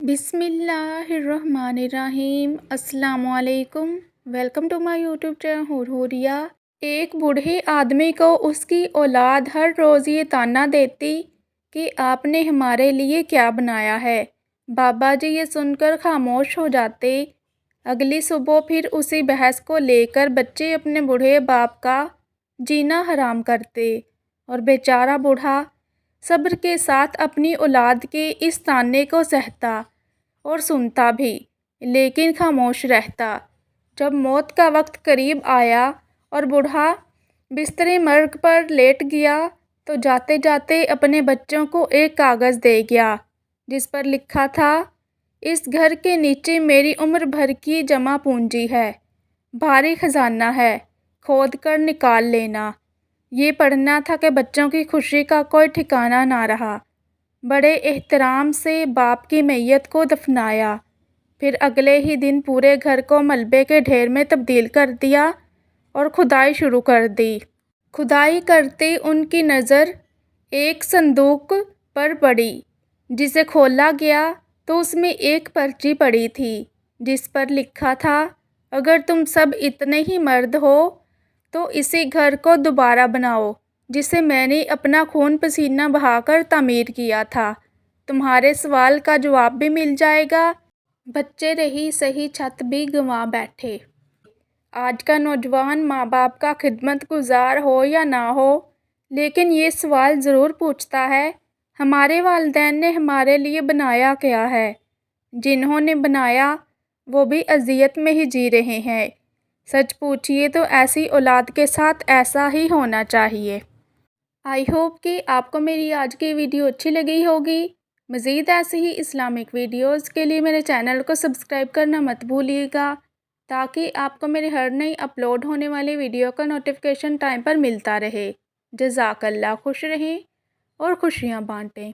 بسم اللہ الرحمن الرحیم۔ السلام علیکم۔ Welcome to my YouTube channel ہوریا۔ ایک بوڑھے آدمی کو اس کی اولاد ہر روز یہ طعنہ دیتی کہ آپ نے ہمارے لیے کیا بنایا ہے۔ بابا جی یہ سن کر خاموش ہو جاتے۔ اگلی صبح پھر اسی بحث کو لے کر بچے اپنے بوڑھے باپ کا جینا حرام کرتے اور بیچارہ بوڑھا صبر کے ساتھ اپنی اولاد کے اس طعنے کو سہتا اور سنتا بھی، لیکن خاموش رہتا۔ جب موت کا وقت قریب آیا اور بوڑھا بستر مرگ پر لیٹ گیا تو جاتے جاتے اپنے بچوں کو ایک کاغذ دے گیا جس پر لکھا تھا، اس گھر کے نیچے میری عمر بھر کی جمع پونجی ہے، بھاری خزانہ ہے، کھود کر نکال لینا۔ یہ پڑھنا تھا کہ بچوں کی خوشی کا کوئی ٹھکانہ نہ رہا۔ بڑے احترام سے باپ کی میت کو دفنایا، پھر اگلے ہی دن پورے گھر کو ملبے کے ڈھیر میں تبدیل کر دیا اور کھدائی شروع کر دی۔ کھدائی کرتے ان کی نظر ایک صندوق پر پڑی جسے کھولا گیا تو اس میں ایک پرچی پڑی تھی جس پر لکھا تھا، اگر تم سب اتنے ہی مرد ہو تو اسی گھر کو دوبارہ بناؤ جسے میں نے اپنا خون پسینہ بہا کر تعمیر کیا تھا، تمہارے سوال کا جواب بھی مل جائے گا۔ بچے رہی سہی چھت بھی گنوا بیٹھے۔ آج کا نوجوان ماں باپ کا خدمت گزار ہو یا نہ ہو، لیکن یہ سوال ضرور پوچھتا ہے، ہمارے والدین نے ہمارے لیے بنایا کیا ہے؟ جنہوں نے بنایا وہ بھی اذیت میں ہی جی رہے ہیں۔ سچ پوچھیے تو ایسی اولاد کے ساتھ ایسا ہی ہونا چاہیے۔ آئی ہوپ کہ آپ کو میری آج کی ویڈیو اچھی لگی ہوگی۔ مزید ایسے ہی اسلامک ویڈیوز کے لیے میرے چینل کو سبسکرائب کرنا مت بھولیے گا تاکہ آپ کو میرے ہر نئی اپلوڈ ہونے والی ویڈیو کا نوٹیفیکیشن ٹائم پر ملتا رہے۔ جزاک اللہ۔ خوش رہیں اور خوشیاں بانٹیں۔